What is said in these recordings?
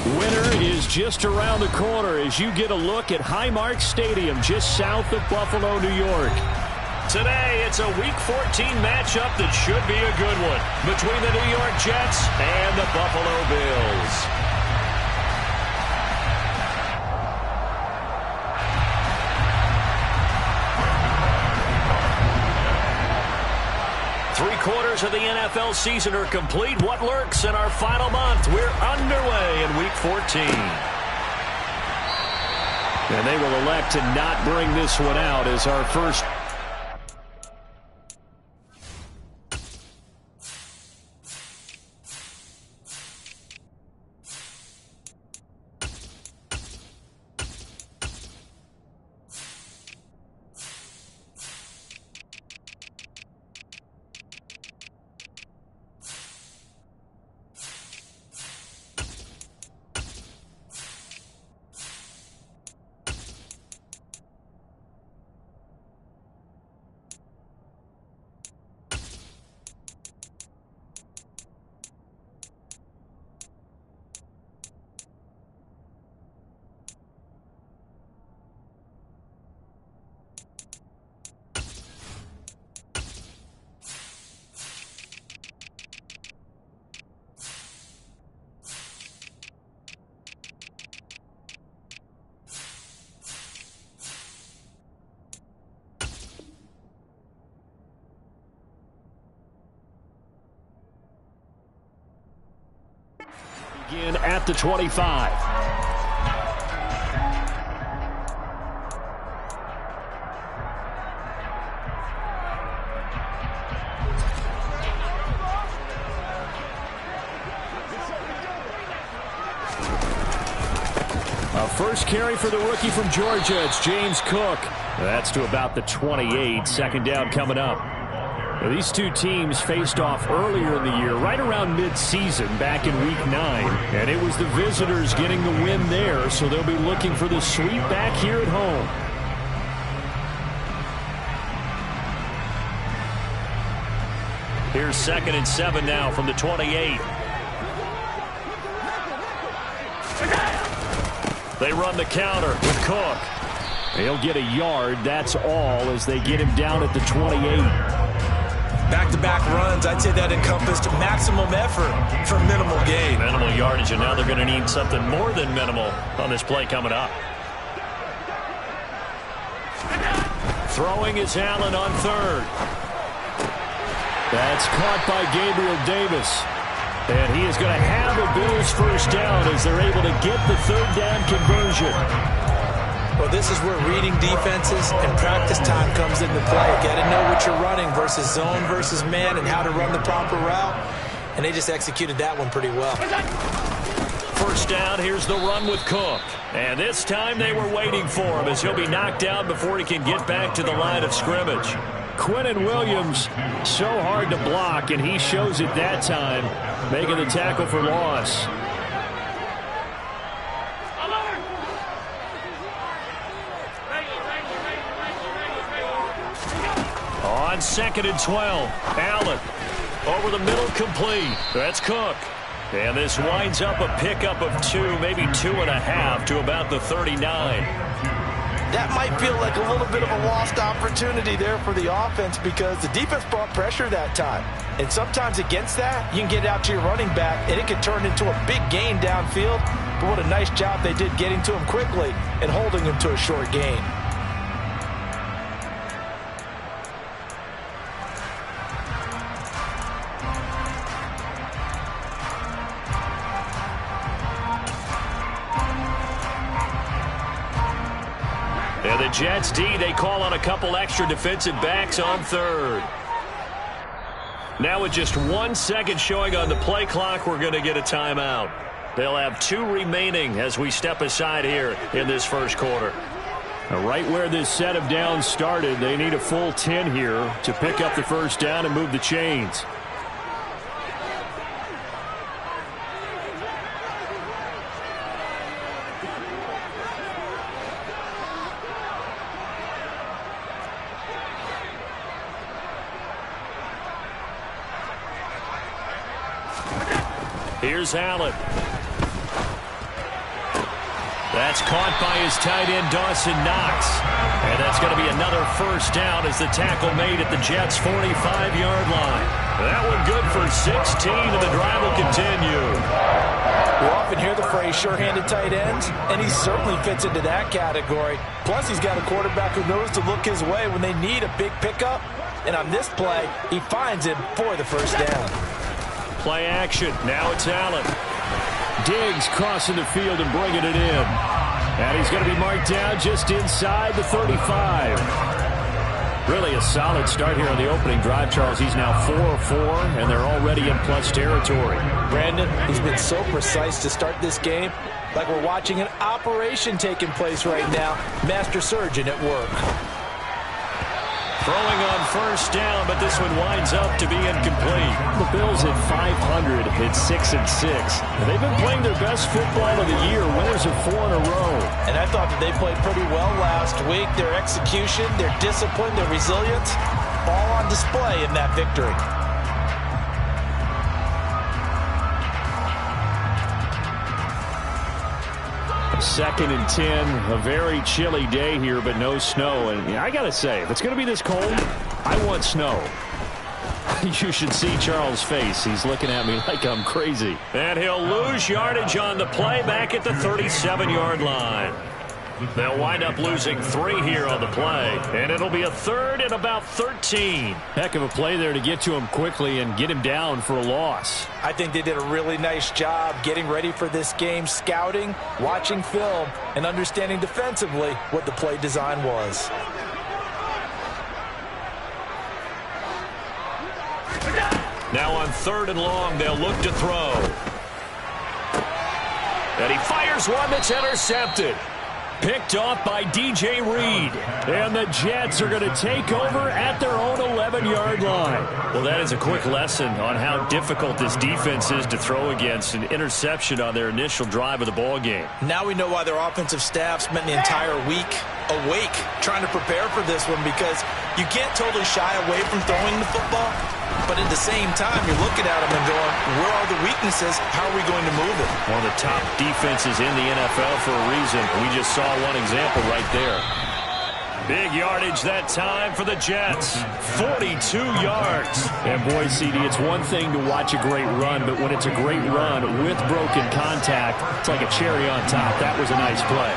Winter is just around the corner as you get a look at Highmark Stadium just south of Buffalo, New York. Today, it's a Week 14 matchup that should be a good one between the New York Jets and the Buffalo Bills. Three-quarters of the NFL season are complete. What lurks in our final month? We're underway in Week 14. And they will elect to not bring this one out as our first. Begin at the 25. A first carry for the rookie from Georgia. It's James Cook. That's to about the 28. Second down coming up. These two teams faced off earlier in the year, right around mid-season, back in Week 9. And it was the visitors getting the win there, so they'll be looking for the sweep back here at home. Here's 2nd and 7 now from the 28. They run the counter with Cook. He'll get a yard, that's all, as they get him down at the 28. Back-to-back runs, I'd say that encompassed maximum effort for minimal gain. Minimal yardage, and now they're going to need something more than minimal on this play coming up. Throwing is Allen on third. That's caught by Gabriel Davis. And he is going to have a Bills first down as they're able to get the third down conversion. Well, this is where reading defenses and practice time comes into play. You got to know what you're running versus zone versus man and how to run the proper route. And they just executed that one pretty well. First down, here's the run with Cook. And this time they were waiting for him as he'll be knocked down before he can get back to the line of scrimmage. Quinnen Williams, so hard to block, and he shows it that time, making the tackle for loss. On 2nd and 12, Allen over the middle, complete. That's Cook. And this winds up a pickup of 2, maybe 2.5 to about the 39. That might feel like a little bit of a lost opportunity there for the offense because the defense brought pressure that time. And sometimes against that, you can get out to your running back, and it can turn into a big gain downfield. But what a nice job they did getting to him quickly and holding him to a short gain. And the Jets D, they call on a couple extra defensive backs on third. Now with just 1 second showing on the play clock, we're going to get a timeout. They'll have 2 remaining as we step aside here in this first quarter. Right where this set of downs started, they need a full 10 here to pick up the first down and move the chains. Here's Allen. That's caught by his tight end, Dawson Knox. And that's going to be another first down as the tackle made at the Jets' 45-yard line. That one good for 16, and the drive will continue. We often hear the phrase sure-handed tight ends, and he certainly fits into that category. Plus, he's got a quarterback who knows to look his way when they need a big pickup. And on this play, he finds him for the first down. Play action. Now it's Allen. Diggs crossing the field and bringing it in. And he's going to be marked down just inside the 35. Really a solid start here on the opening drive, Charles. He's now 4 of 4, and they're already in plus territory. Brandon, he's been so precise to start this game, like we're watching an operation taking place right now. Master surgeon at work. Throwing on first down, but this one winds up to be incomplete. The Bills at 500, it's 6-6. They've been playing their best football of the year, winners of 4 in a row. And I thought that they played pretty well last week. Their execution, their discipline, their resilience, all on display in that victory. Second and 10, a very chilly day here, but no snow. And I got to say, if it's going to be this cold, I want snow. You should see Charles' face. He's looking at me like I'm crazy. And he'll lose yardage on the play back at the 37-yard line. They'll wind up losing 3 here on the play, and it'll be a third and about 13. Heck of a play there to get to him quickly and get him down for a loss. I think they did a really nice job getting ready for this game, scouting, watching film, and understanding defensively what the play design was. Now on 3rd and long, they'll look to throw. And he fires one that's intercepted. Picked off by DJ Reed. And the Jets are going to take over at their own 11-yard line. Well, that is a quick lesson on how difficult this defense is to throw against. An interception on their initial drive of the ball game. Now we know why their offensive staff spent the entire week awake trying to prepare for this one, because you can't totally shy away from throwing the football. But at the same time, you're looking at them and going, where are the weaknesses? How are we going to move it? One of the top defenses in the NFL for a reason. We just saw one example right there. Big yardage that time for the Jets. 42 yards. And boy, CD, it's one thing to watch a great run, but when it's a great run with broken contact, it's like a cherry on top. That was a nice play.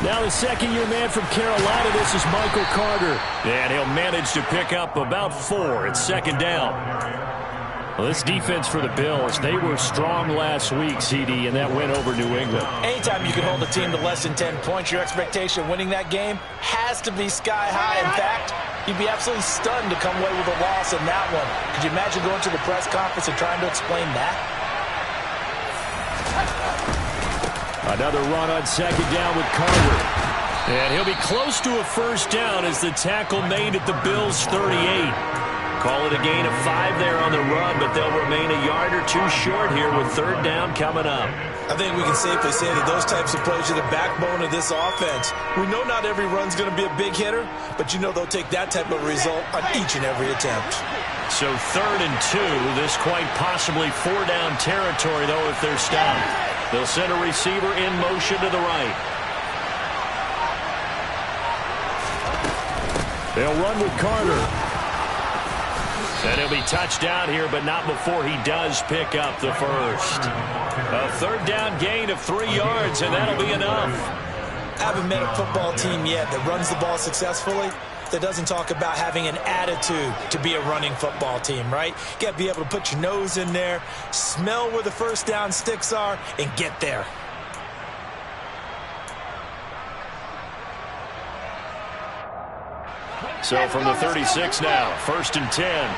Now the second-year man from Carolina, this is Michael Carter. And he'll manage to pick up about 4 at 2nd down. Well, this defense for the Bills, they were strong last week, CD, and that went over New England. Anytime you can hold a team to less than 10 points, your expectation of winning that game has to be sky high. In fact, you'd be absolutely stunned to come away with a loss in that one. Could you imagine going to the press conference and trying to explain that? Another run on 2nd down with Carter. And he'll be close to a first down as the tackle made at the Bills' 38. Call it a gain of 5 there on the run, but they'll remain a yard or 2 short here with 3rd down coming up. I think we can safely say that those types of plays are the backbone of this offense. We know not every run's going to be a big hitter, but you know they'll take that type of result on each and every attempt. So 3rd and 2, this quite possibly 4-down territory, though, if they're stopped. They'll send a receiver in motion to the right. They'll run with Carter. And he'll be touched down here, but not before he does pick up the first. A 3rd down gain of 3 yards, and that'll be enough. I haven't met a football team yet that runs the ball successfully that doesn't talk about having an attitude to be a running football team, right? You got to be able to put your nose in there, smell where the first down sticks are, and get there. So from the 36 now, 1st and 10.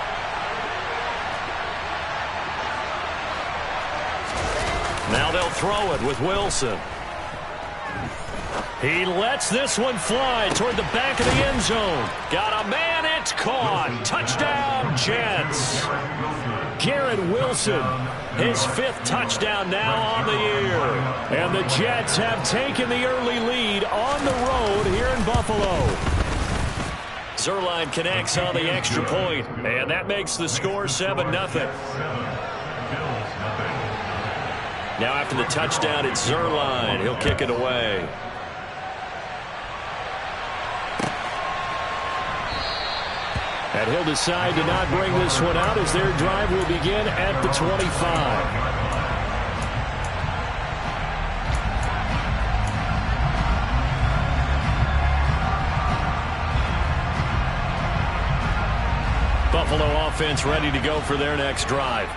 Now they'll throw it with Wilson. He lets this one fly toward the back of the end zone. Got a man, it's caught. Touchdown, Jets. Garrett Wilson, his 5th touchdown now on the year. And the Jets have taken the early lead on the road here in Buffalo. Zerline connects on the extra point, and that makes the score 7-0. Now after the touchdown, it's Zerline. He'll kick it away. And he'll decide to not bring this one out as their drive will begin at the 25. Buffalo offense ready to go for their next drive.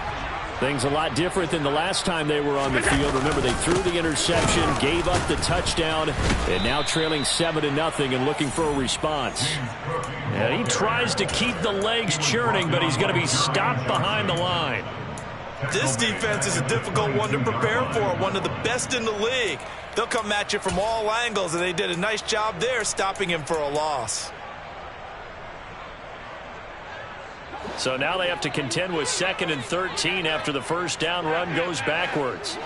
Things a lot different than the last time they were on the field. Remember, they threw the interception, gave up the touchdown, and now trailing 7-0 and looking for a response. And he tries to keep the legs churning, but he's going to be stopped behind the line. This defense is a difficult one to prepare for, one of the best in the league. They'll come at you from all angles, and they did a nice job there stopping him for a loss. So now they have to contend with 2nd and 13 after the first down run goes backwards.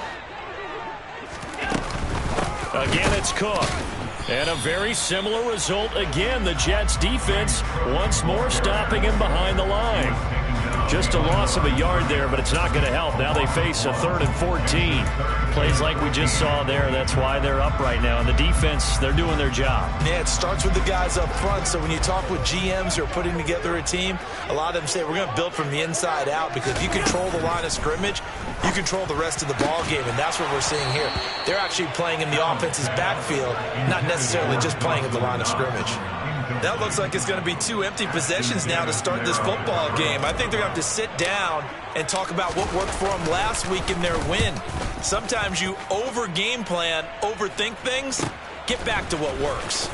Again, it's Cook. And a very similar result again. The Jets defense once more stopping him behind the line. Just a loss of a yard there, but it's not going to help. Now they face a 3rd and 14. Plays like we just saw there. That's why they're up right now. And the defense, they're doing their job. Yeah, it starts with the guys up front. So when you talk with GMs who are putting together a team, a lot of them say we're going to build from the inside out, because if you control the line of scrimmage, you control the rest of the ball game, and that's what we're seeing here. They're actually playing in the offense's backfield, not necessarily just playing at the line of scrimmage. That looks like it's going to be 2 empty possessions now to start this football game. I think they're going to have to sit down and talk about what worked for them last week in their win. Sometimes you over-game plan, overthink things. Get back to what works.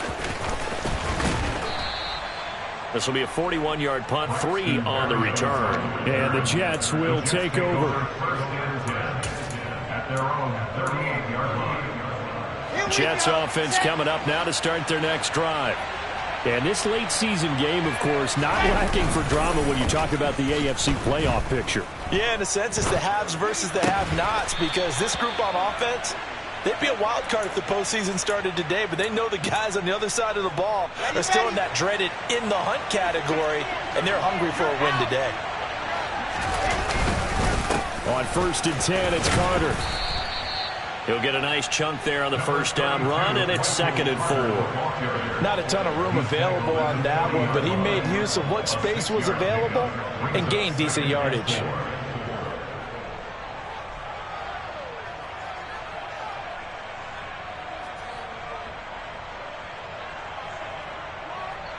This will be a 41-yard punt, 3 on the return. And the Jets will take over. Jets offense coming up now to start their next drive. And this late season game, of course, not lacking for drama when you talk about the AFC playoff picture. Yeah, in a sense, it's the haves versus the have-nots, because this group on offense, they'd be a wild card if the postseason started today, but they know the guys on the other side of the ball are still in that dreaded in-the-hunt category, and they're hungry for a win today. On 1st and 10, it's Carter. He'll get a nice chunk there on the first down run, and it's 2nd and 4. Not a ton of room available on that one, but he made use of what space was available and gained decent yardage.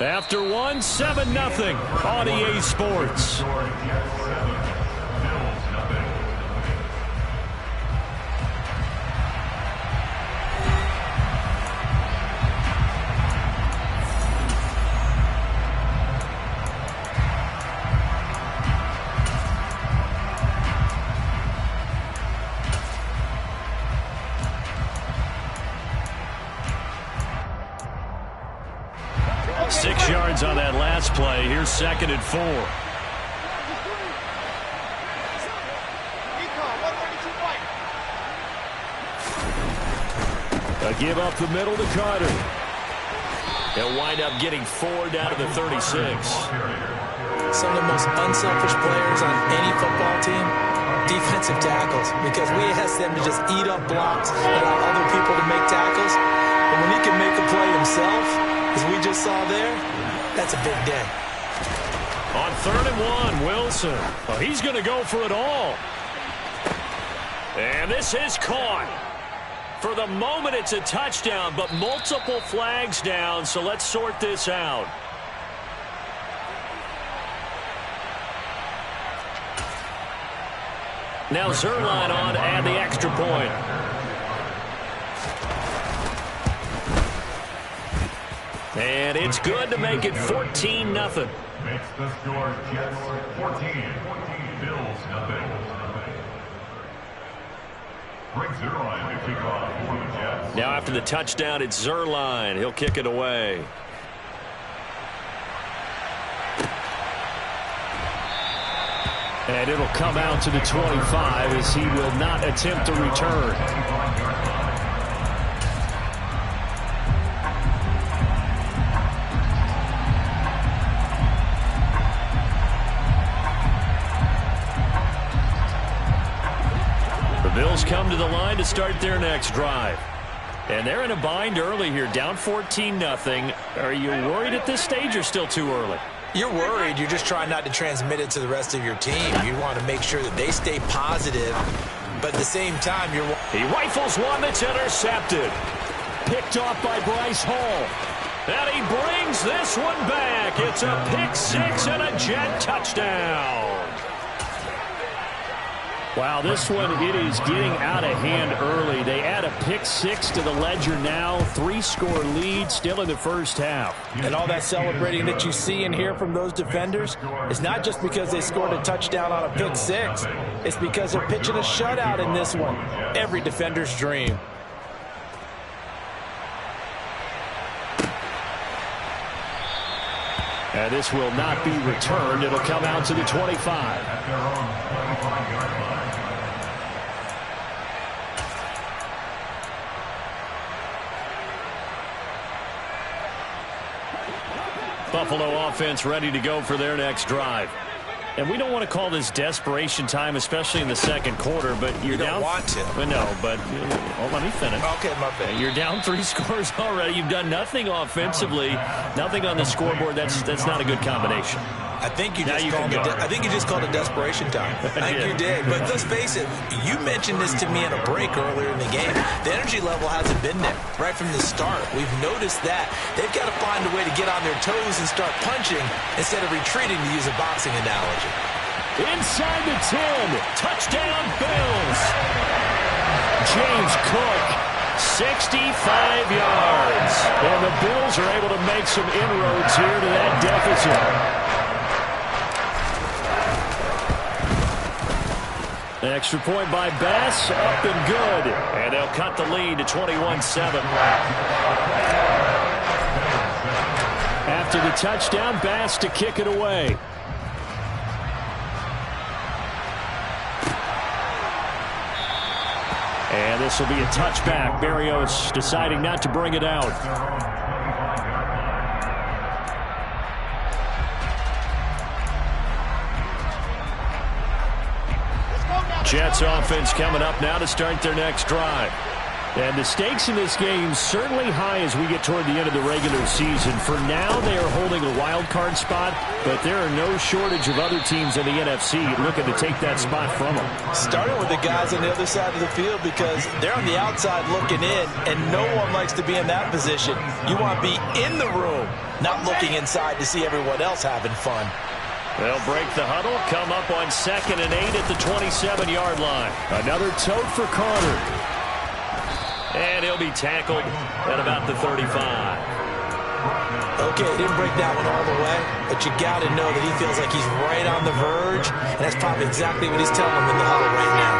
After 1, 7-0 on EA Sports. On that last play. Here's 2nd and 4. A give up the middle to Carter. He'll wind up getting 4 down to the 36. Some of the most unselfish players on any football team, defensive tackles, because we ask them to just eat up blocks, allow other people to make tackles. But when he can make a play himself, as we just saw there, that's a big day. On 3rd and 1, Wilson. Oh, he's going to go for it all. And this is caught. For the moment, it's a touchdown, but multiple flags down, so let's sort this out. Now Zerline on to add the extra point. And it's good to make it 14-0. Makes the score Jets 14, Bills nothing. Greg Zerline to kick off for the Jets. Now after the touchdown, it's Zerline. He'll kick it away. And it'll come out to the 25 as he will not attempt to return. Bills come to the line to start their next drive. And they're in a bind early here, down 14-0. Are you worried at this stage or still too early? You're worried. You're just trying not to transmit it to the rest of your team. You want to make sure that they stay positive, but at the same time, He rifles one that's intercepted. Picked off by Bryce Hall. And he brings this one back. It's a pick six and a Jet touchdown. Wow, this one, it is getting out of hand early. They add a pick six to the ledger now. 3-score lead still in the first half. And all that celebrating that you see and hear from those defenders is not just because they scored a touchdown on a pick six. It's because they're pitching a shutout in this one. Every defender's dream. And this will not be returned. It'll come out to the 25. Buffalo offense ready to go for their next drive. And we don't want to call this desperation time, especially in the second quarter, but you're down. You don't want to. No, but let me finish. Okay, my bad. You're down 3 scores already. You've done nothing offensively, nothing on the scoreboard. That's not a good combination. I think you just called it desperation time. I think you did. But let's face it, you mentioned this to me in a break earlier in the game. The energy level hasn't been there right from the start. We've noticed that. They've got to find a way to get on their toes and start punching instead of retreating, to use a boxing analogy. Inside the 10. Touchdown, Bills. James Cook, 65 yards. And the Bills are able to make some inroads here to that deficit. Extra point by Bass, up and good. And they'll cut the lead to 21-7. After the touchdown, Bass to kick it away. And this will be a touchback. Berrios deciding not to bring it out. Jets offense coming up now to start their next drive. And the stakes in this game certainly high as we get toward the end of the regular season. For now, they are holding a wild card spot, but there are no shortage of other teams in the NFC looking to take that spot from them. Starting with the guys on the other side of the field, because they're on the outside looking in, and no one likes to be in that position. You want to be in the room, not looking inside to see everyone else having fun. They'll break the huddle, come up on 2nd and 8 at the 27-yard line. Another tote for Carter. And he'll be tackled at about the 35. Okay, didn't break that one all the way, but you got to know that he feels like he's right on the verge, and that's probably exactly what he's telling him in the huddle right now.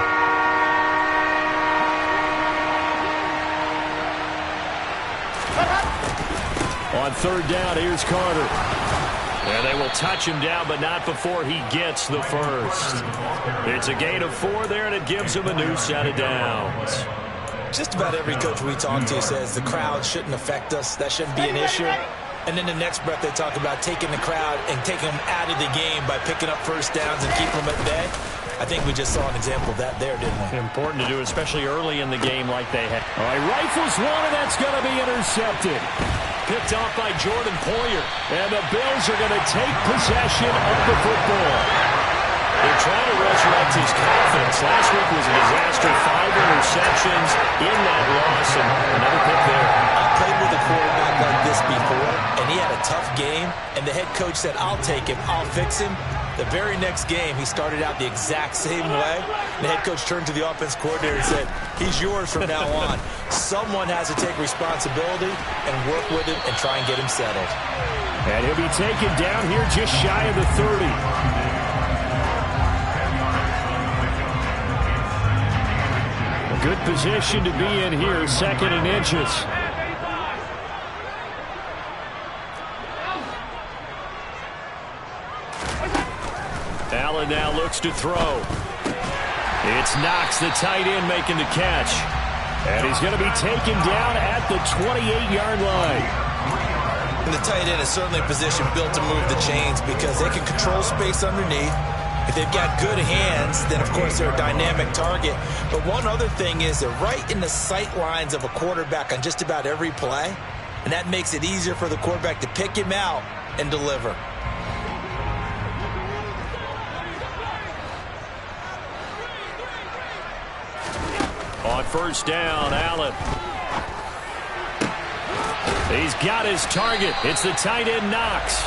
On 3rd down, here's Carter. And they will touch him down, but not before he gets the first. It's a gain of 4 there, and it gives him a new set of downs. Just about every coach we talk to says the crowd shouldn't affect us. That shouldn't be an issue. And then the next breath they talk about taking the crowd and taking them out of the game by picking up first downs and keeping them at bay. I think we just saw an example of that there, didn't we? Important to do, especially early in the game like they had. All right, rifles one, and that's going to be intercepted. Picked off by Jordan Poyer. And the Bills are going to take possession of the football. They're trying to resurrect his confidence. Last week was a disaster. 5 interceptions in that loss, and another pick there. I've played with a quarterback like this before, and he had a tough game, and the head coach said, I'll take him, I'll fix him. The very next game, he started out the exact same way. The head coach turned to the offense coordinator and said, he's yours from now on. Someone has to take responsibility and work with him and try and get him settled. And he'll be taken down here just shy of the 30. A good position to be in here, 2nd and inches. Allen now looks to throw. It's Knox, the tight end, making the catch. And he's going to be taken down at the 28-yard line. And the tight end is certainly a position built to move the chains because they can control space underneath. If they've got good hands, then, of course, they're a dynamic target. But one other thing is they're right in the sight lines of a quarterback on just about every play, and that makes it easier for the quarterback to pick him out and deliver. On first down, Allen. He's got his target. It's the tight end, Knox.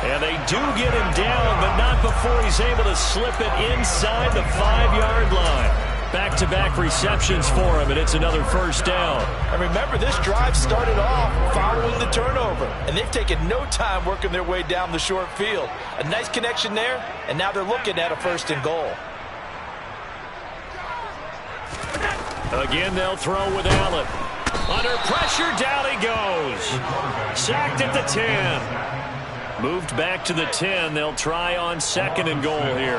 And they do get him down, but not before he's able to slip it inside the 5-yard line. Back-to-back receptions for him, and it's another first down. And remember, this drive started off following the turnover, and they've taken no time working their way down the short field. A nice connection there, and now they're looking at a first and goal. Again, they'll throw with Allen. Under pressure, down he goes. Sacked at the 10. Moved back to the 10. They'll try on second and goal here.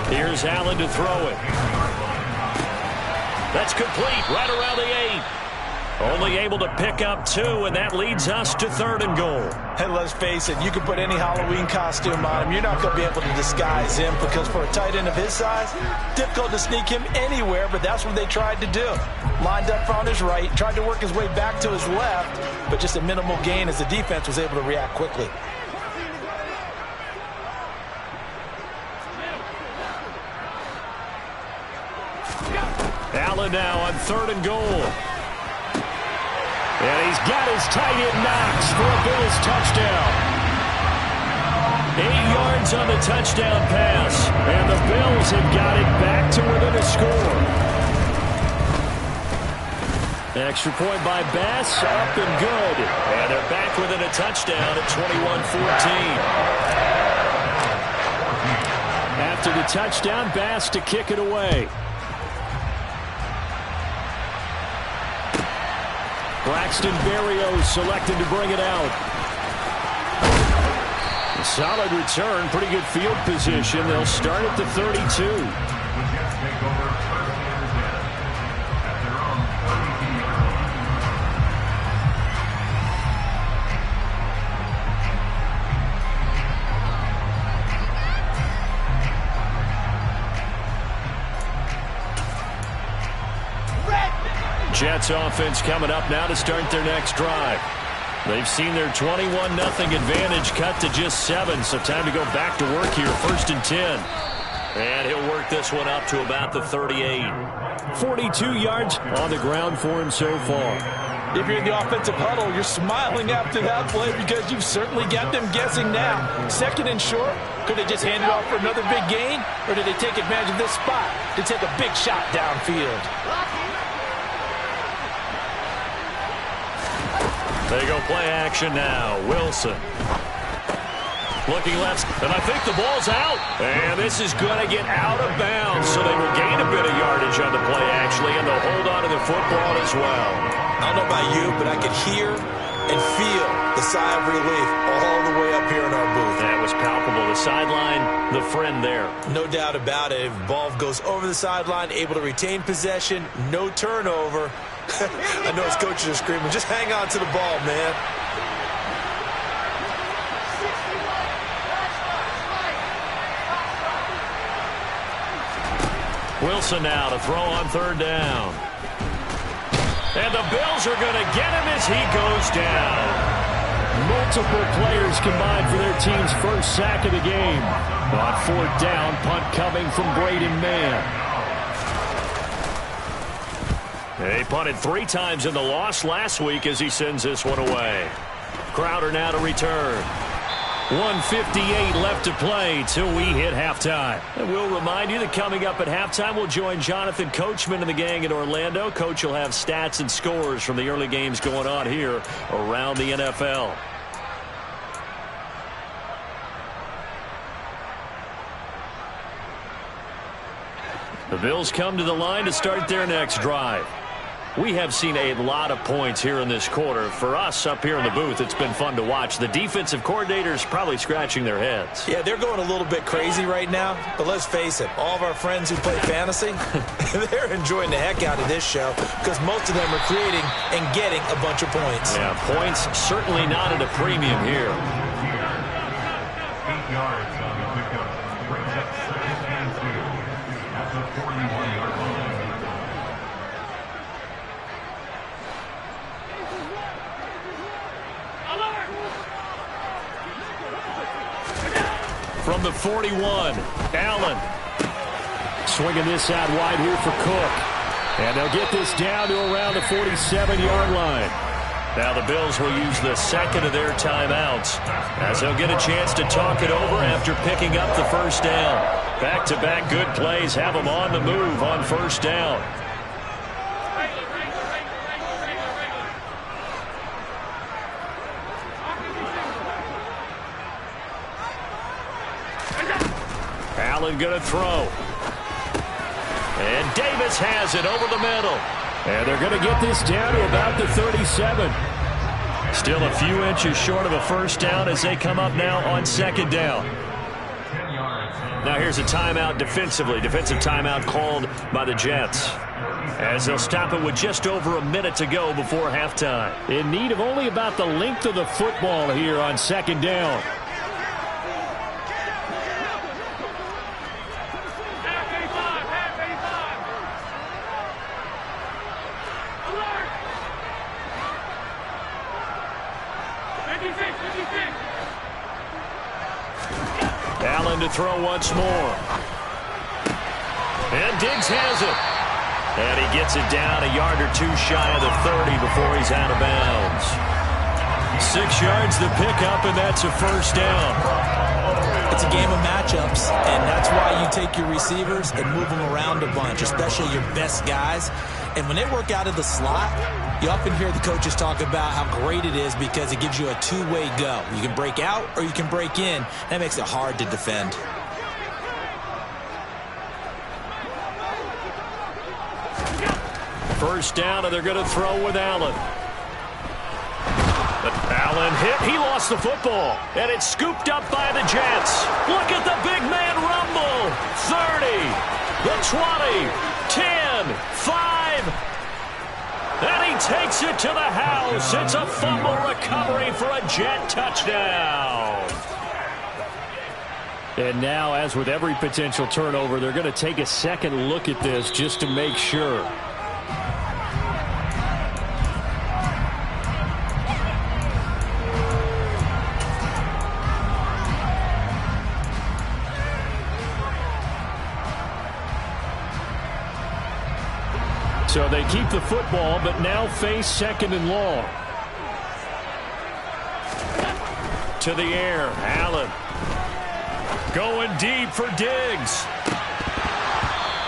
Here's Allen to throw it. That's complete right around the 8. Only able to pick up 2, and that leads us to third and goal. And let's face it, you can put any Halloween costume on him. You're not going to be able to disguise him because for a tight end of his size, difficult to sneak him anywhere, but that's what they tried to do. Lined up on his right, tried to work his way back to his left, but just a minimal gain as the defense was able to react quickly. Allen now on third and goal. And he's got his tight end Knox for a Bills touchdown. 8 yards on the touchdown pass. And the Bills have got it back to within a score. Extra point by Bass, up and good. And they're back within a touchdown at 21-14. After the touchdown, Bass to kick it away. Braxton Berrios selected to bring it out. A solid return, pretty good field position. They'll start at the 32. Jets offense coming up now to start their next drive. They've seen their 21-0 advantage cut to just 7, so time to go back to work here, first and 10. And he'll work this one up to about the 38. 42 yards on the ground for him so far. If you're in the offensive huddle, you're smiling after that play because you've certainly got them guessing now. Second and short, could they just hand it off for another big gain? Or did they take advantage of this spot to take a big shot downfield? They go play action now. Wilson. Looking left, and I think the ball's out. And this is going to get out of bounds, so they will gain a bit of yardage on the play, actually, and they'll hold on to the football as well. I don't know about you, but I could hear and feel the sigh of relief all the way up here in our booth. That was palpable. The sideline, the friend there. No doubt about it. If the ball goes over the sideline, able to retain possession, no turnover. I know his coaches are screaming, just hang on to the ball, man. Wilson now to throw on third down. And the Bills are going to get him as he goes down. Multiple players combined for their team's first sack of the game. On fourth down, punt coming from Braden Mann. He punted 3 times in the loss last week as he sends this one away. Crowder now to return. 1:58 left to play till we hit halftime. And we'll remind you that coming up at halftime, we'll join Jonathan Coachman and the gang in Orlando. Coach will have stats and scores from the early games going on here around the NFL. The Bills come to the line to start their next drive. We have seen a lot of points here in this quarter. For us up here in the booth, it's been fun to watch. The defensive coordinators probably scratching their heads. Yeah, they're going a little bit crazy right now. But let's face it, all of our friends who play fantasy, they're enjoying the heck out of this show because most of them are creating and getting a bunch of points. Yeah, points certainly not at a premium here. 8 yards on the pickup. brings up 2nd and 2 at the 41-yard line. From the 41, Allen. Swinging this out wide here for Cook. And they'll get this down to around the 47-yard line. Now the Bills will use the second of their timeouts as they'll get a chance to talk it over after picking up the first down. Back-to-back good plays have them on the move on first down. Allen going to throw. And Davis has it over the middle. And they're going to get this down to about the 37. Still a few inches short of a first down as they come up now on second down. Now here's a timeout defensively. Defensive timeout called by the Jets, as they'll stop it with just over a minute to go before halftime. In need of only about the length of the football here on second down. Allen to throw once more. And Diggs has it. And he gets it down a yard or two shy of the 30 before he's out of bounds. 6 yards the pickup, and that's a first down. It's a game of matchups, and that's why you take your receivers and move them around a bunch, especially your best guys. And when they work out of the slot, you often hear the coaches talk about how great it is because it gives you a two-way go. You can break out or you can break in. That makes it hard to defend. First down, and they're going to throw with Allen. But Allen hit. He lost the football, and it's scooped up by the Jets. Look at the big man rumble. 30, the 20, 10, 5. And he takes it to the house. It's a fumble recovery for a Jet touchdown. And now, as with every potential turnover, they're going to take a second look at this just to make sure. So they keep the football, but now face second and long. To the air, Allen. Going deep for Diggs.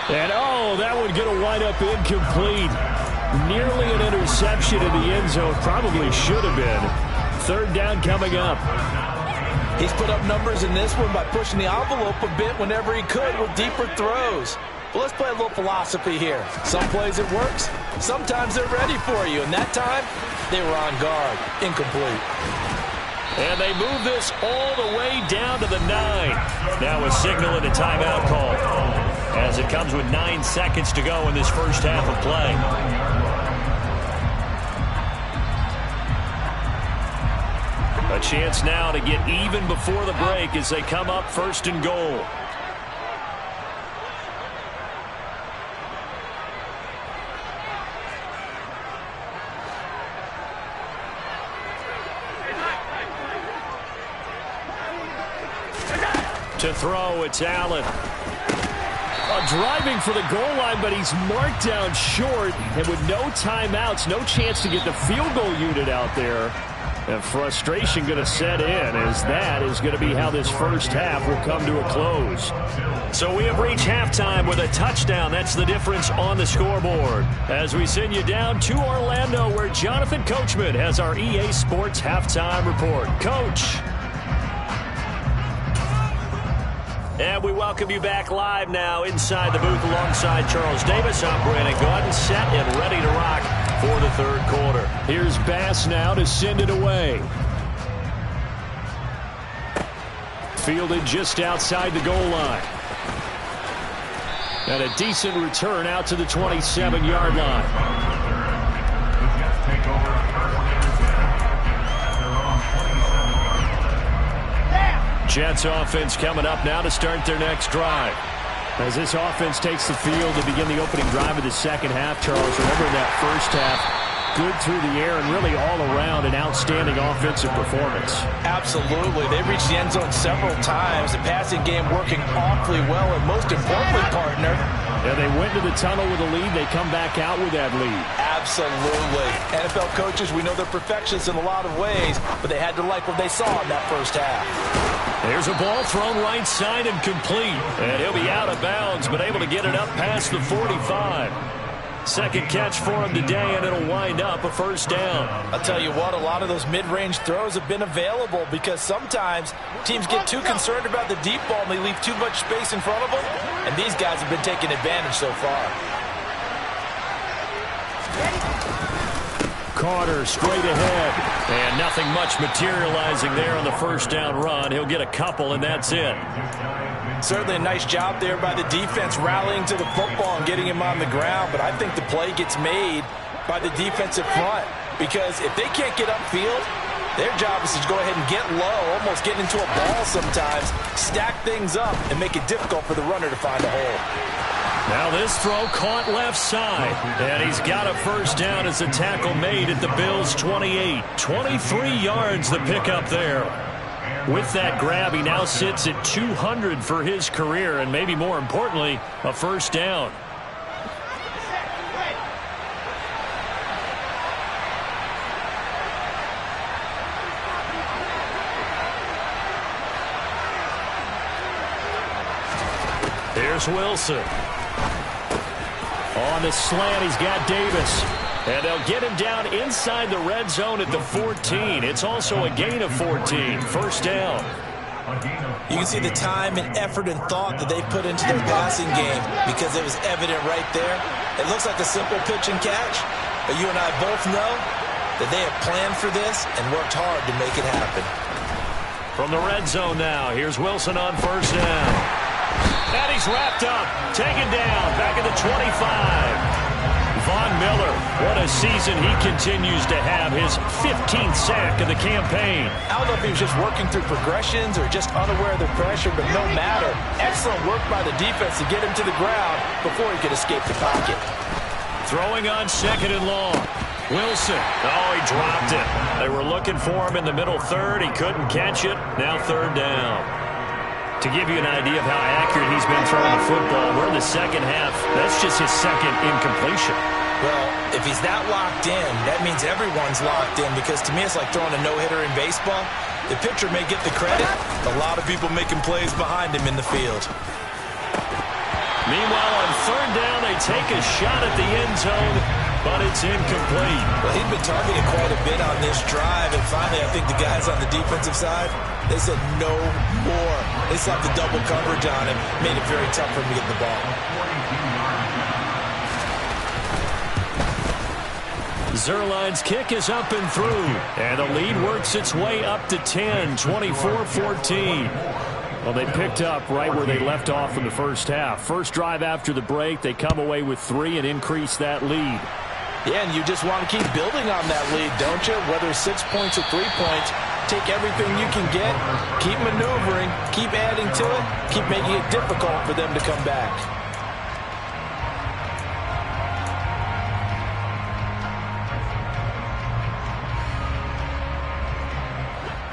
And, oh, that one going to wind up incomplete. Nearly an interception in the end zone. Probably should have been. Third down coming up. He's put up numbers in this one by pushing the envelope a bit whenever he could with deeper throws. Well, let's play a little philosophy here. Some plays it works. Sometimes they're ready for you. And that time, they were on guard. Incomplete. And they move this all the way down to the 9. Now a signal and a timeout call, as it comes with 9 seconds to go in this first half of play. A chance now to get even before the break as they come up first and goal. To throw, it's Allen. Driving for the goal line, but he's marked down short. And with no timeouts, no chance to get the field goal unit out there. And frustration going to set in, as that is going to be how this first half will come to a close. So we have reached halftime with a touchdown. That's the difference on the scoreboard. As we send you down to Orlando, where Jonathan Coachman has our EA Sports halftime report. Coach. And we welcome you back live now inside the booth alongside Charles Davis. I'm Brandon Gordon, set and ready to rock for the third quarter. Here's Bass now to send it away. Fielded just outside the goal line. And a decent return out to the 27-yard line. Jets offense coming up now to start their next drive. As this offense takes the field to begin the opening drive of the second half, Charles, remember that first half, good through the air and really all around an outstanding offensive performance. Absolutely. They reached the end zone several times. The passing game working awfully well, and most importantly, partner, yeah, they went to the tunnel with a lead. They come back out with that lead. Absolutely. NFL coaches, we know they're perfectionists in a lot of ways, but they had to like what they saw in that first half. There's a ball thrown right side and complete. And he'll be out of bounds, but able to get it up past the 45. Second catch for him today, and it'll wind up a first down. I'll tell you what, a lot of those mid-range throws have been available because sometimes teams get too concerned about the deep ball and they leave too much space in front of them, and these guys have been taking advantage so far. Carter straight ahead, and nothing much materializing there on the first down run. He'll get a couple, and that's it. Certainly a nice job there by the defense rallying to the football and getting him on the ground, but I think the play gets made by the defensive front because if they can't get upfield, their job is to go ahead and get low, almost get into a ball sometimes, stack things up, and make it difficult for the runner to find a hole. Now this throw caught left side, and he's got a first down as the tackle made at the Bills' 28. 23 yards the pickup there. With that grab, he now sits at 200 for his career, and maybe more importantly, a first down. Here's Wilson. On the slant, he's got Davis. And they'll get him down inside the red zone at the 14. It's also a gain of 14. First down. You can see the time and effort and thought that they put into their passing game because it was evident right there. It looks like a simple pitch and catch, but you and I both know that they have planned for this and worked hard to make it happen. From the red zone now, here's Wilson on first down. And he's wrapped up, taken down, back at the 25. Von Miller, what a season he continues to have, his 15th sack of the campaign. I don't know if he was just working through progressions or just unaware of the pressure, but no matter. Excellent work by the defense to get him to the ground before he could escape the pocket. Throwing on second and long. Wilson. Oh, he dropped it. They were looking for him in the middle third. He couldn't catch it. Now third down. To give you an idea of how accurate he's been throwing the football, we're in the second half. That's just his second incompletion. Well, if he's that locked in, that means everyone's locked in because to me it's like throwing a no-hitter in baseball. The pitcher may get the credit, a lot of people making plays behind him in the field. Meanwhile, on third down, they take a shot at the end zone, but it's incomplete. Well, he'd been targeted quite a bit on this drive, and finally I think the guys on the defensive side, they said no more. They slapped the double coverage on him, made it very tough for him to get the ball. Zerline's kick is up and through, and the lead works its way up to 10, 24-14. Well, they picked up right where they left off in the first half. First drive after the break, they come away with 3 and increase that lead. Yeah, and you just want to keep building on that lead, don't you? Whether it's 6 points or 3 points, take everything you can get, keep maneuvering, keep adding to it, keep making it difficult for them to come back.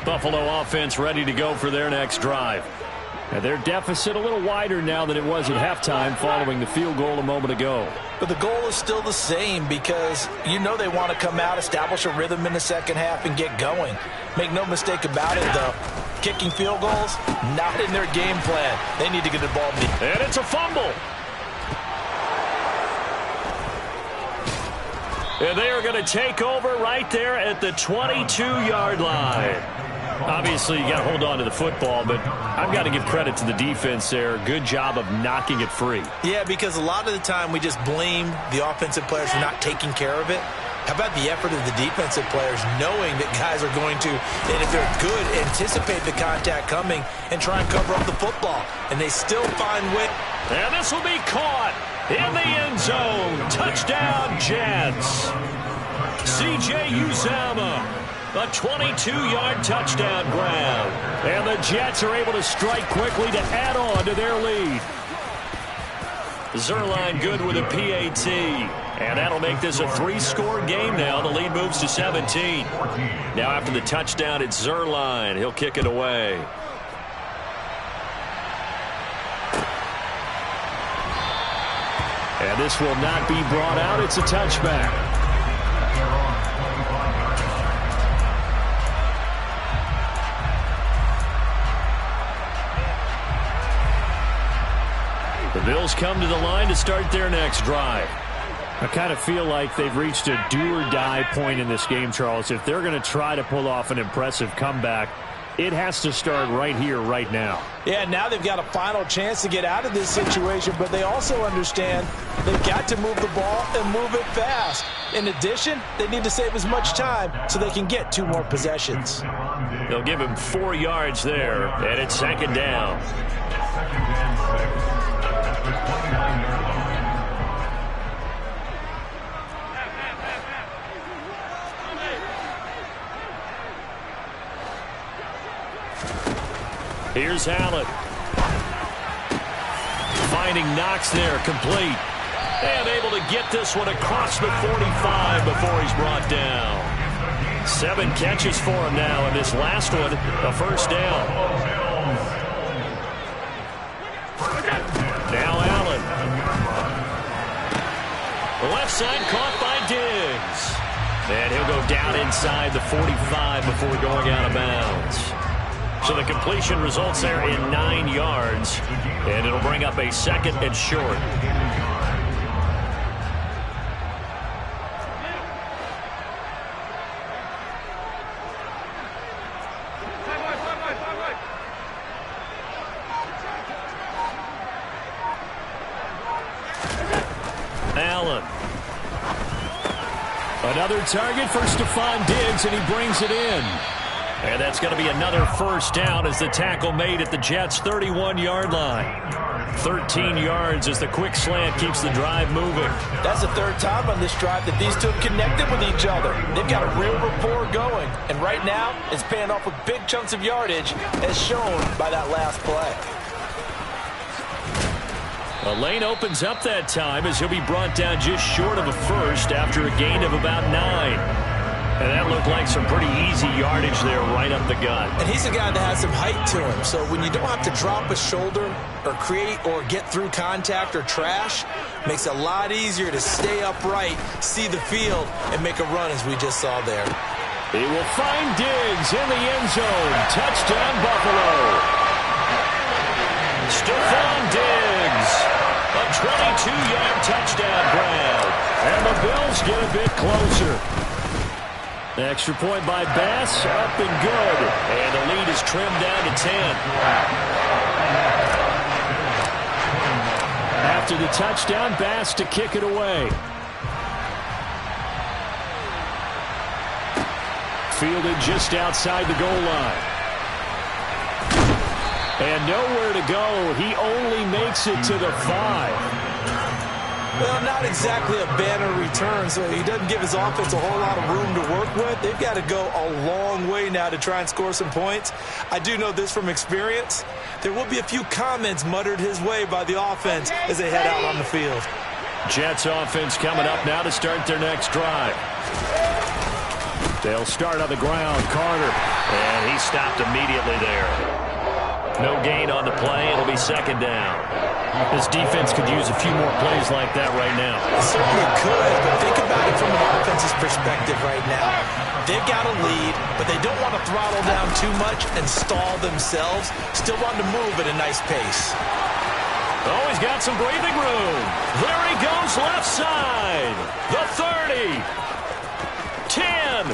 Buffalo offense ready to go for their next drive. And their deficit a little wider now than it was at halftime following the field goal a moment ago. But the goal is still the same because you know they want to come out, establish a rhythm in the second half, and get going. Make no mistake about it, though. Kicking field goals, not in their game plan. They need to get the ball. And it's a fumble. And they are going to take over right there at the 22-yard line. Obviously, you got to hold on to the football, but I've got to give credit to the defense there. Good job of knocking it free. Yeah, because a lot of the time we just blame the offensive players for not taking care of it. How about the effort of the defensive players knowing that guys are going to, and if they're good, anticipate the contact coming and try and cover up the football. And they still find way. And this will be caught in the end zone. Touchdown, Jets. C.J. Uzomah. A 22-yard touchdown grab. And the Jets are able to strike quickly to add on to their lead. Zerline good with a PAT. And that'll make this a 3-score game now. The lead moves to 17. Now after the touchdown, it's Zerline. He'll kick it away. And this will not be brought out. It's a touchback. The Bills come to the line to start their next drive. I kind of feel like they've reached a do-or-die point in this game, Charles. If they're going to try to pull off an impressive comeback, it has to start right here, right now. Yeah, now they've got a final chance to get out of this situation, but they also understand they've got to move the ball and move it fast. In addition, they need to save as much time so they can get 2 more possessions. They'll give him 4 yards there, and it's second down. Here's Allen. Finding Knox there, complete. And able to get this one across the 45 before he's brought down. 7 catches for him now, and this last one, a first down. Now Allen. Left side caught by Diggs. And he'll go down inside the 45 before going out of bounds. So the completion results there in 9 yards, and it'll bring up a 2nd and short. Allen. Another target for Stephon Diggs, and he brings it in. And that's going to be another first down as the tackle made at the Jets' 31-yard line. 13 yards as the quick slant keeps the drive moving. That's the 3rd time on this drive that these 2 have connected with each other. They've got a real rapport going. And right now, it's paying off with big chunks of yardage, as shown by that last play. A lane opens up that time as he'll be brought down just short of a first after a gain of about 9. And that looked like some pretty easy yardage there right up the gut. And he's a guy that has some height to him. So when you don't have to drop a shoulder or create or get through contact or trash, makes it a lot easier to stay upright, see the field, and make a run as we just saw there. He will find Diggs in the end zone. Touchdown, Buffalo. Stephon Diggs. A 22-yard touchdown grab. And the Bills get a bit closer. Extra point by Bass, up and good. And the lead is trimmed down to 10. After the touchdown, Bass to kick it away. Fielded just outside the goal line. And nowhere to go. He only makes it to the 5. Well, not exactly a banner return, so he doesn't give his offense a whole lot of room to work with. They've got to go a long way now to try and score some points. I do know this from experience. There will be a few comments muttered his way by the offense as they head out on the field. Jets offense coming up now to start their next drive. They'll start on the ground. Carter. And he stopped immediately there. No gain on the play. It'll be second down. This defense could use a few more plays like that right now. It certainly could, but think about it from an offense's perspective right now. They've got a lead, but they don't want to throttle down too much and stall themselves. Still want to move at a nice pace. Oh, he's got some breathing room. There he goes left side. The 30. 10.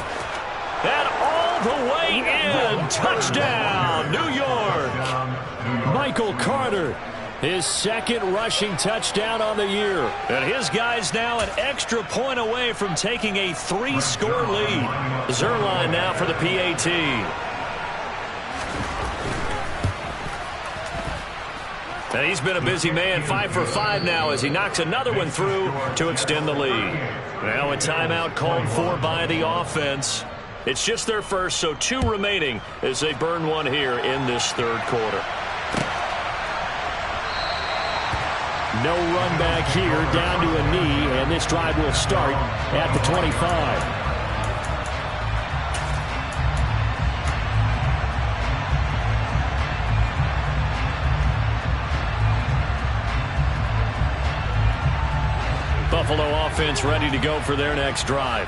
And all the way in. Touchdown, New York. Michael Carter. His 2nd rushing touchdown on the year. And his guys now an extra point away from taking a 3-score lead. Zerline now for the PAT. And he's been a busy man, 5 for 5 now as he knocks another one through to extend the lead. Now a timeout called for by the offense. It's just their first, so 2 remaining as they burn one here in this third quarter. No run back here, down to a knee, and this drive will start at the 25. Buffalo offense ready to go for their next drive.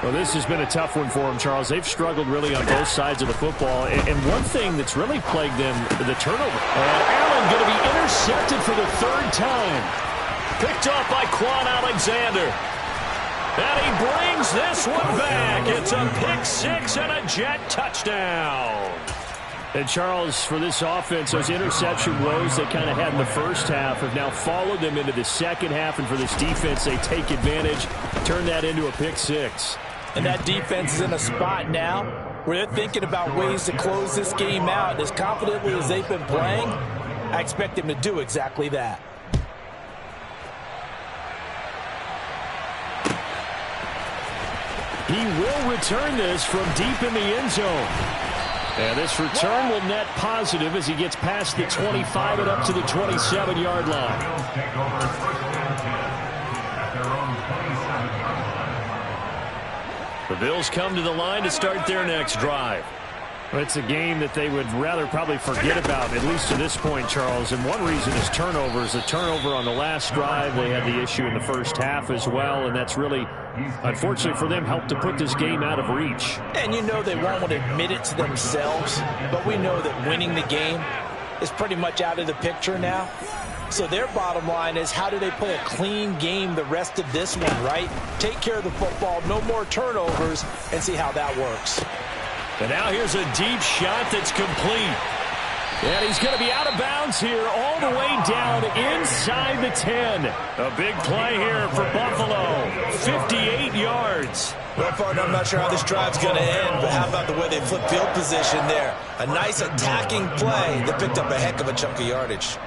Well, this has been a tough one for them, Charles. They've struggled really on both sides of the football. And one thing that's really plagued them, the turnover. And Allen going to be intercepted for the 3rd time. Picked off by Quan Alexander. And he brings this one back. It's a pick 6 and a Jet touchdown. And, Charles, for this offense, those interception woes they kind of had in the first half have now followed them into the second half. And for this defense, they take advantage, turn that into a pick 6. And that defense is in a spot now where they're thinking about ways to close this game out. And as confidently as they've been playing, I expect them to do exactly that. He will return this from deep in the end zone. And this return will net positive as he gets past the 25 and up to the 27-yard line. The Bills come to the line to start their next drive. It's a game that they would rather probably forget about, at least to this point, Charles. And one reason is turnovers. A turnover on the last drive. They had the issue in the first half as well, and that's really, unfortunately for them, helped to put this game out of reach. And you know they won't want to admit it to themselves, but we know that winning the game is pretty much out of the picture now. So their bottom line is, how do they play a clean game the rest of this one, right? Take care of the football, no more turnovers, and see how that works. And now here's a deep shot that's complete. And he's going to be out of bounds here all the way down inside the 10. A big play here for Buffalo. 58 yards. Well, partner, I'm not sure how this drive's going to end, but how about the way they flip field position there? A nice attacking play that picked up a heck of a chunk of yardage.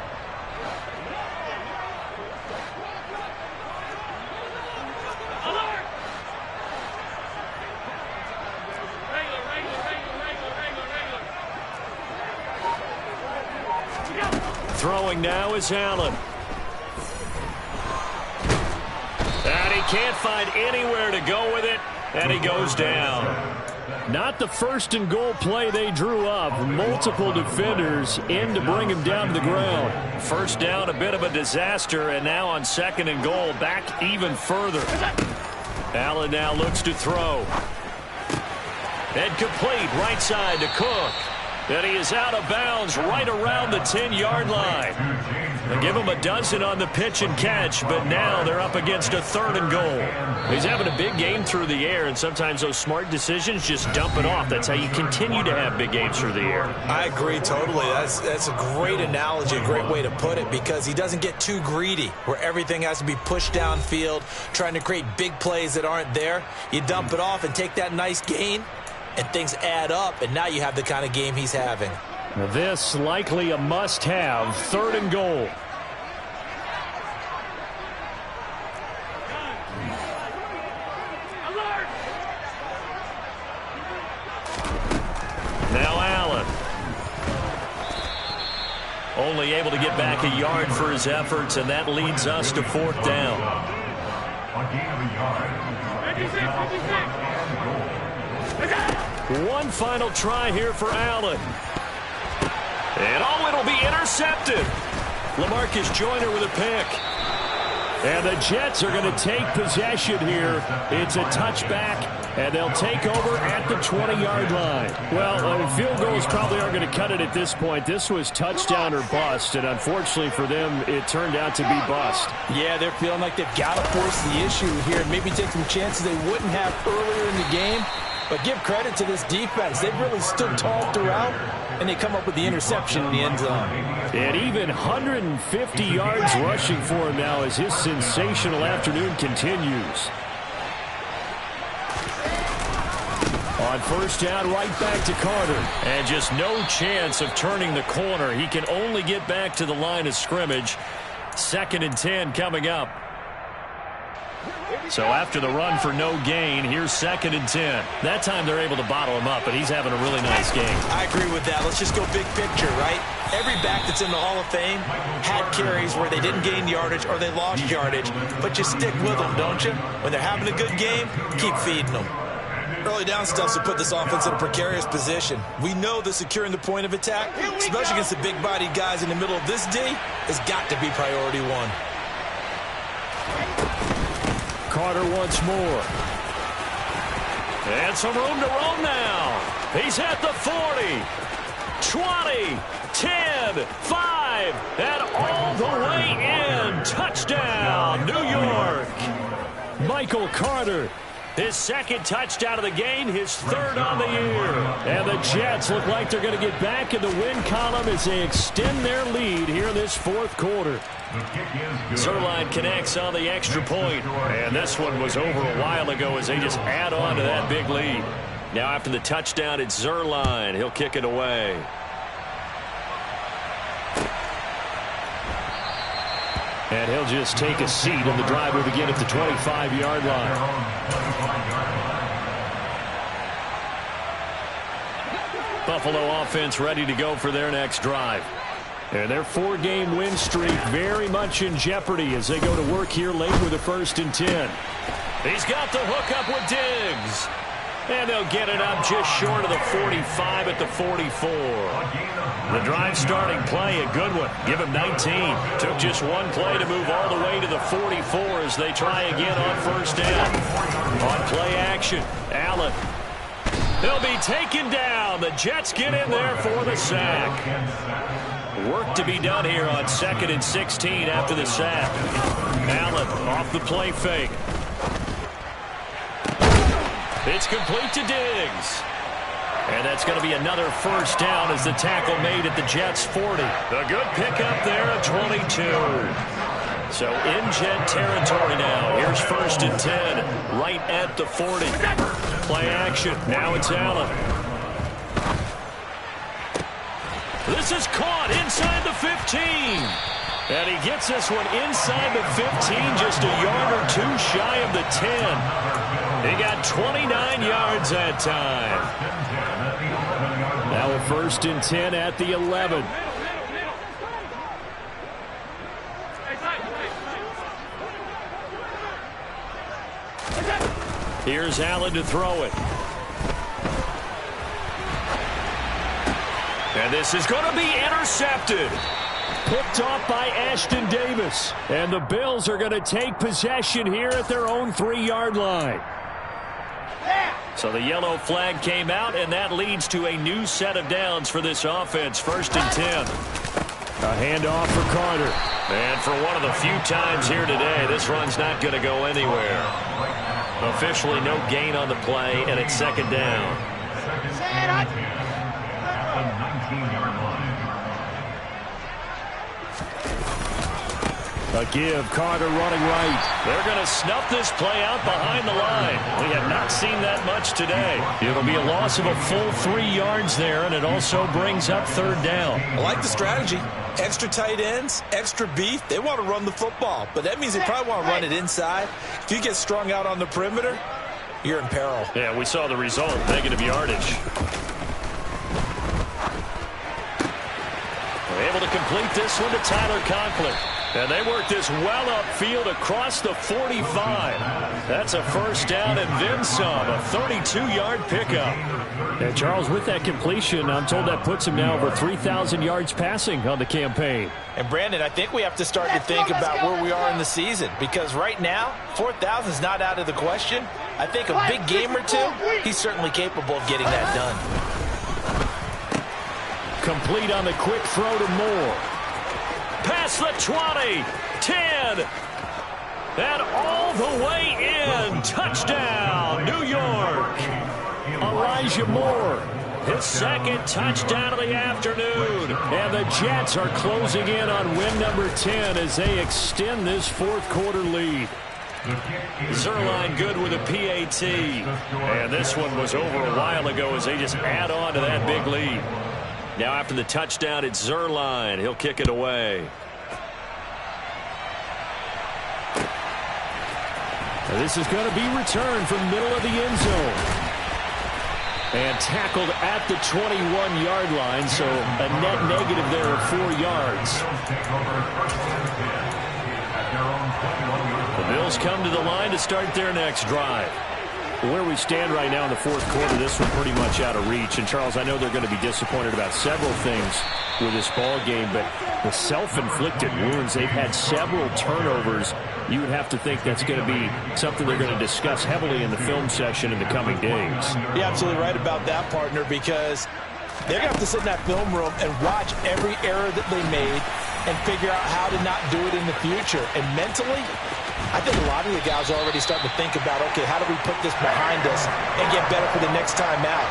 Throwing now is Allen. And he can't find anywhere to go with it, and he goes down. Not the first and goal play they drew up. Multiple defenders in to bring him down to the ground. First down, a bit of a disaster, and now on 2nd and goal, back even further. Allen now looks to throw. And complete, right side to Cook. And he is out of bounds right around the 10-yard line. They give him a dozen on the pitch and catch, but now they're up against a 3rd and goal. He's having a big game through the air, and sometimes those smart decisions just dump it off. That's how you continue to have big games through the air. I agree totally. That's a great analogy, a great way to put it, because he doesn't get too greedy where everything has to be pushed downfield, trying to create big plays that aren't there. You dump it off and take that nice gain, and things add up, and now you have the kind of game he's having. This likely a must-have, 3rd and goal. Now Allen. Only able to get back a yard for his efforts, and that leads us to 4th down. A gain of a yard. One final try here for Allen. And it'll be intercepted. LaMarcus Joyner with a pick. And the Jets are going to take possession here. It's a touchback, and they'll take over at the 20-yard line. Well, field goals probably aren't going to cut it at this point. This was touchdown or bust, and unfortunately for them, it turned out to be bust. Yeah, they're feeling like they've got to force the issue here and maybe take some chances they wouldn't have earlier in the game. But give credit to this defense. They've really stood tall throughout, and they come up with the interception in the end zone. And even 150 yards rushing for him now as his sensational afternoon continues. On 1st down, right back to Carter. And just no chance of turning the corner. He can only get back to the line of scrimmage. 2nd and 10 coming up. So after the run for no gain, here's 2nd and 10. That time they're able to bottle him up, but he's having a really nice game. I agree with that. Let's just go big picture, right? Every back that's in the Hall of Fame had carries where they didn't gain yardage or they lost yardage, but you stick with them, don't you? When they're having a good game, keep feeding them. Early down stuffs will put this offense in a precarious position. We know that securing the point of attack, especially against the big-bodied guys in the middle of this D, has got to be priority one. Carter once more. And some room to roam now. He's at the 40, 20, 10, 5, and all the way in. Touchdown, New York. Michael Carter. His 2nd touchdown of the game, his 3rd on the year. And the Jets look like they're going to get back in the win column as they extend their lead here in this 4th quarter. Zerline connects on the extra point. And this one was over a while ago as they just add on to that big lead. Now after the touchdown, it's Zerline. He'll kick it away. And he'll just take a seat, and the drive will begin at the 25-yard line. Buffalo offense ready to go for their next drive. And their 4-game win streak very much in jeopardy as they go to work here late with a 1st and 10. He's got the hook up with Diggs. And they'll get it up just short of the 45 at the 44. The drive starting play, a good one. Give him 19. Took just one play to move all the way to the 44 as they try again on 1st down. On play action, Allen. They'll be taken down. The Jets get in there for the sack. Work to be done here on 2nd and 16 after the sack. Allen off the play fake. It's complete to Diggs. And that's going to be another 1st down as the tackle made at the Jets' 40. A good pickup there at 22. So in Jet territory now. Here's 1st and 10 right at the 40. Play action. Now it's Allen. This is caught inside the 15. And he gets this one inside the 15, just a yard or 2 shy of the 10. He got 29 yards that time. Now a 1st and 10 at the 11. Here's Allen to throw it. And this is going to be intercepted. Picked off by Ashton Davis. And the Bills are going to take possession here at their own 3-yard line. So the yellow flag came out, and that leads to a new set of downs for this offense. 1st and 10. A handoff for Carter. And for one of the few times here today, this run's not going to go anywhere. Officially no gain on the play, and it's 2nd down. A give, Carter running right. They're going to snuff this play out behind the line. We have not seen that much today. It'll be a loss of a full 3 yards there, and it also brings up 3rd down. I like the strategy. Extra tight ends, extra beef. They want to run the football, but that means they probably want to run it inside. If you get strung out on the perimeter, you're in peril. Yeah, we saw the result, negative yardage. We're able to complete this one to Tyler Conklin. And they work this well upfield across the 45. That's a 1st down and then some. A 32-yard pickup. And Charles, with that completion, I'm told that puts him now over 3,000 yards passing on the campaign. And Brandon, I think we have to start to think about where we are in the season, because right now 4,000 is not out of the question. I think a big game or 2, he's certainly capable of getting that done. Complete on the quick throw to Moore. Past the 20, 10, and all the way in. Touchdown, New York. Elijah Moore. His 2nd touchdown of the afternoon. And the Jets are closing in on win number 10 as they extend this 4th quarter lead. Zerline good with a PAT. And this one was over a while ago as they just add on to that big lead. Now after the touchdown, it's Zerline. He'll kick it away. And this is going to be returned from the middle of the end zone. And tackled at the 21-yard line, so a net negative there of 4 yards. The Bills come to the line to start their next drive. Where we stand right now in the fourth quarter, this one pretty much out of reach. And, Charles, I know they're going to be disappointed about several things with this ball game, but the self-inflicted wounds, they've had several turnovers. You would have to think that's going to be something they're going to discuss heavily in the film session in the coming days. You're absolutely right about that, partner, because they're going to have to sit in that film room and watch every error that they made and figure out how to not do it in the future. And mentally, I think a lot of the guys are already starting to think about, okay, how do we put this behind us and get better for the next time out?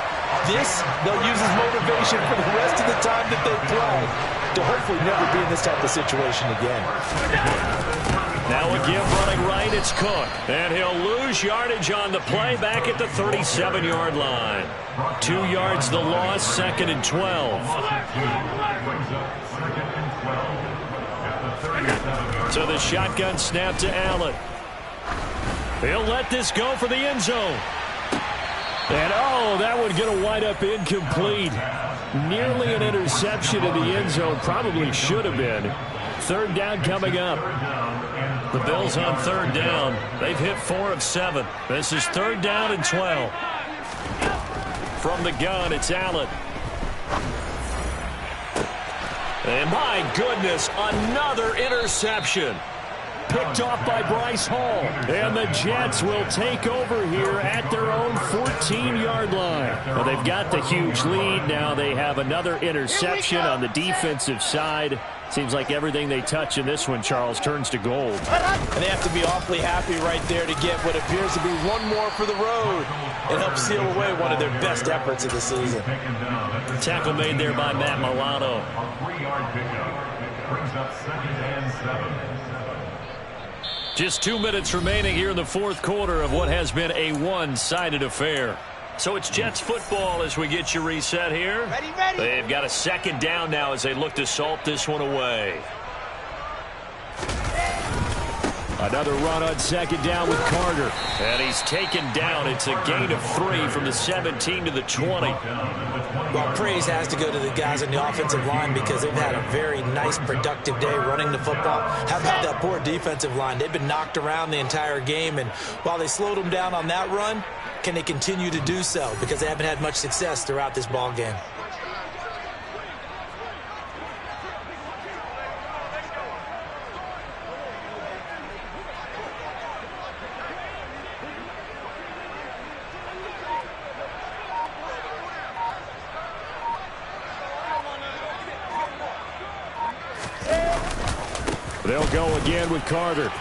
This, they'll use as motivation for the rest of the time that they play to hopefully never be in this type of situation again. Now a give running right, it's Cook. And he'll lose yardage on the play back at the 37-yard line. 2 yards the loss, 2nd and 12. So the shotgun snap to Allen. He'll let this go for the end zone. And, oh, that one's going to wind up incomplete. Nearly an interception in the end zone. Probably should have been. Third down coming up. The Bills on third down. They've hit 4 of 7. This is 3rd down and 12. From the gun, it's Allen. And my goodness, another interception. Picked off by Bryce Hall. And the Jets will take over here at their own 14-yard line. Well, they've got the huge lead. Now they have another interception on the defensive side. Seems like everything they touch in this one, Charles, turns to gold. And they have to be awfully happy right there to get what appears to be one more for the road and help seal away one of their best efforts of the season. Tackle made there by Matt Milano. A 3-yard pickup brings up 2nd and 7. Just 2 minutes remaining here in the fourth quarter of what has been a one-sided affair. So it's Jets football as we get you reset here. Ready. They've got a 2nd down now as they look to salt this one away. Another run on 2nd down with Carter. And he's taken down. It's a gain of 3 from the 17 to the 20. Well, praise has to go to the guys on the offensive line because they've had a very nice, productive day running the football. How about that poor defensive line? They've been knocked around the entire game, and while they slowed them down on that run, can they continue to do so? Because they haven't had much success throughout this ball game. They'll go again with Carter.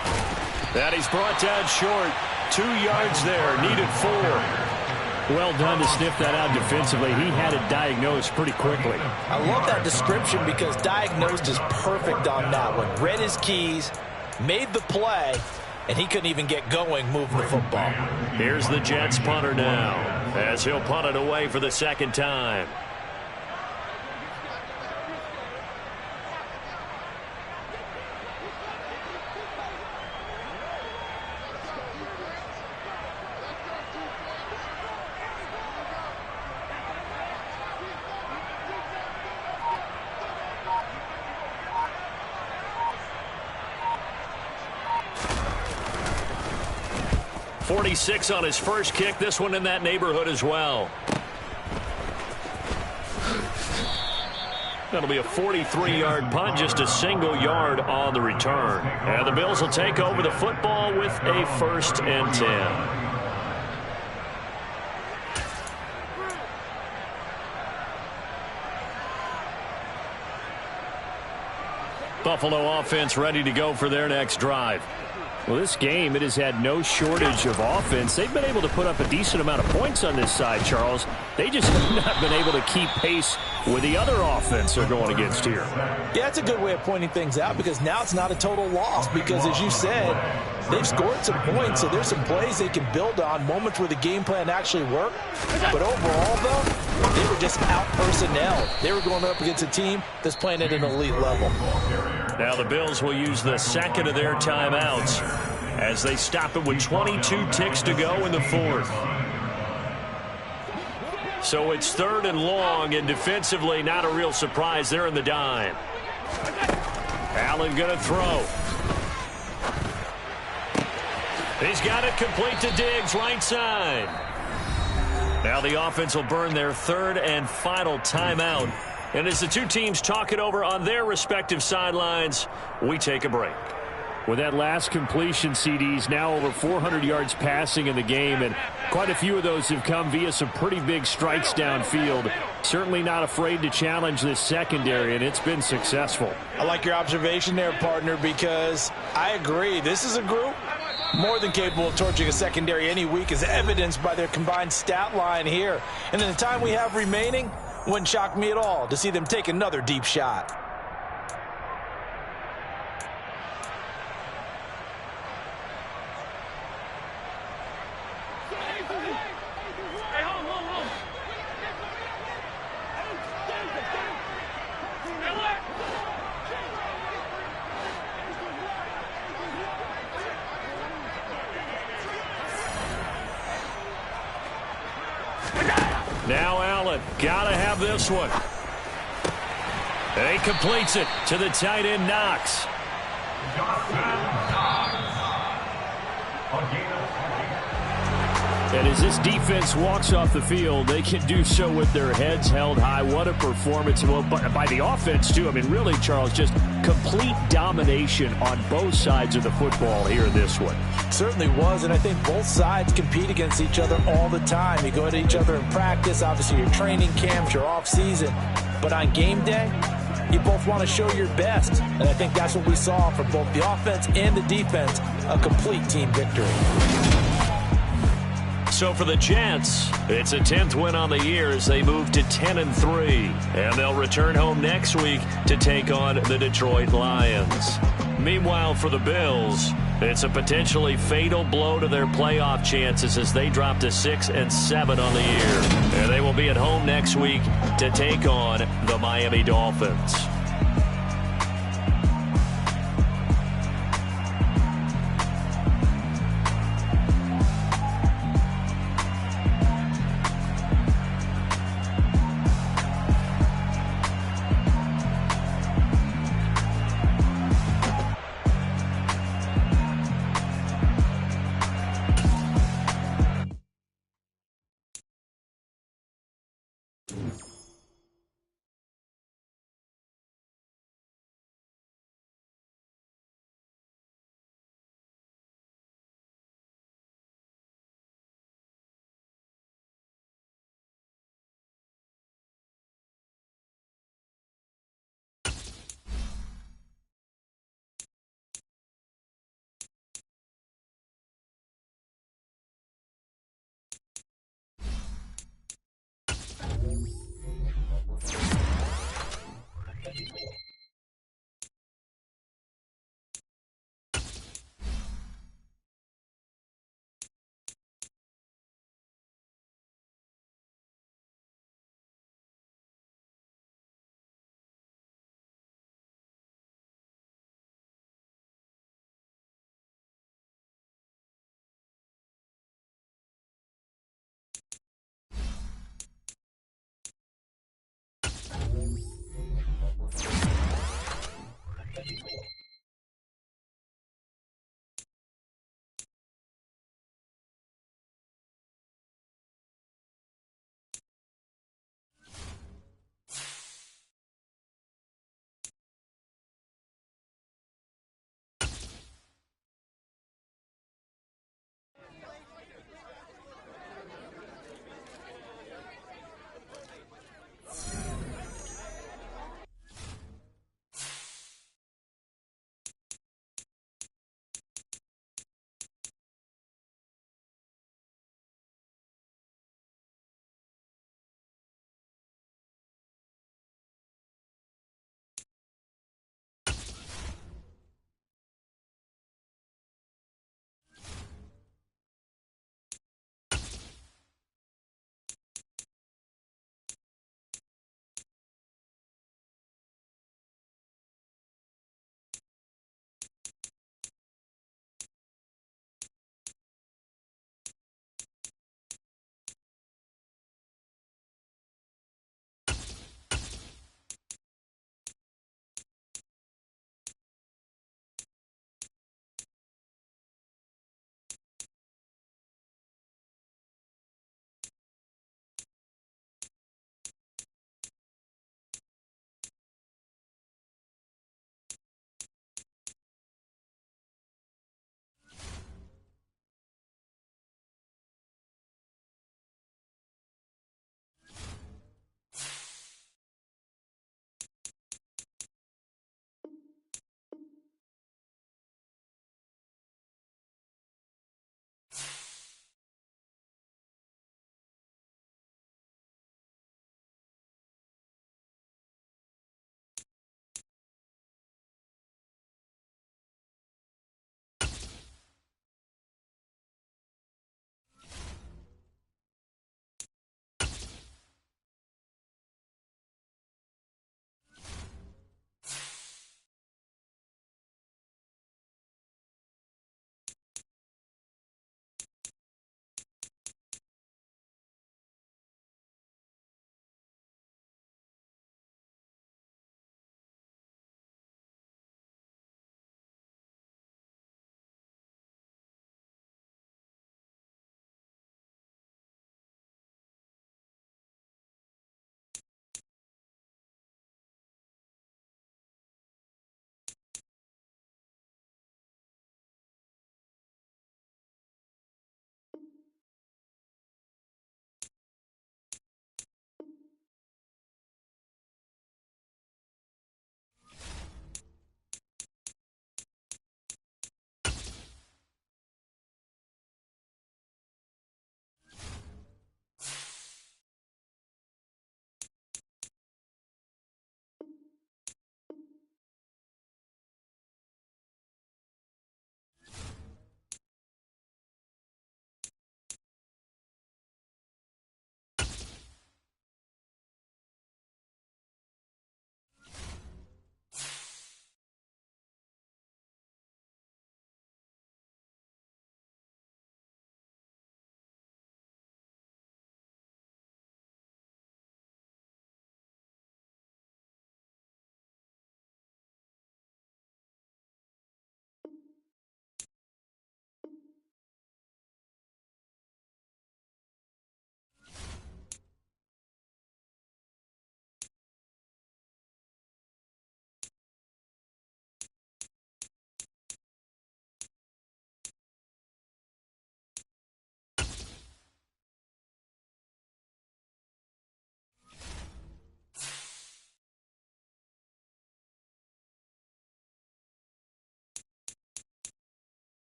And he's brought down short. 2 yards there, needed 4. Well done to sniff that out defensively. He had it diagnosed pretty quickly. I love that description because diagnosed is perfect on that one. Read his keys, made the play, and he couldn't even get going moving the football. Here's the Jets punter now as he'll punt it away for the 2nd time. .46 on his first kick. This one in that neighborhood as well. That'll be a 43-yard punt, just a single yard on the return. And the Bills will take over the football with a 1st and 10. Buffalo offense ready to go for their next drive. Well, this game, it has had no shortage of offense. They've been able to put up a decent amount of points on this side, Charles. They just have not been able to keep pace with the other offense they're going against here. Yeah, that's a good way of pointing things out because now it's not a total loss because, as you said, they've scored some points, so there's some plays they can build on, moments where the game plan actually worked. But overall, though, they were just out-personnel. They were going up against a team that's playing at an elite level. Now the Bills will use the 2nd of their timeouts. as they stop it with 22 ticks to go in the fourth. So it's 3rd and long, and defensively not a real surprise. They're in the dime. Allen going to throw. He's got it complete to Diggs, right side. Now the offense will burn their 3rd and final timeout. And as the two teams talk it over on their respective sidelines, we take a break. With that last completion, CD's now over 400 yards passing in the game, and quite a few of those have come via some pretty big strikes downfield. Certainly not afraid to challenge this secondary, and it's been successful. I like your observation there, partner, because I agree. This is a group more than capable of torching a secondary any week, as evidenced by their combined stat line here. And in the time we have remaining, wouldn't shock me at all to see them take another deep shot. Now Allen, gotta have this one. And he completes it to the tight end, Knox. And as this defense walks off the field, they can do so with their heads held high. What a performance by the offense, too. I mean, really, Charles, just complete domination on both sides of the football here in this one. Certainly was, and I think both sides compete against each other all the time. You go at each other in practice, obviously your training camps, your off-season. But on game day, you both want to show your best. And I think that's what we saw from both the offense and the defense, a complete team victory. So for the Jets, it's a 10th win on the year as they move to 10-3. And they'll return home next week to take on the Detroit Lions. Meanwhile, for the Bills, it's a potentially fatal blow to their playoff chances as they drop to 6-7 on the year. And they will be at home next week to take on the Miami Dolphins.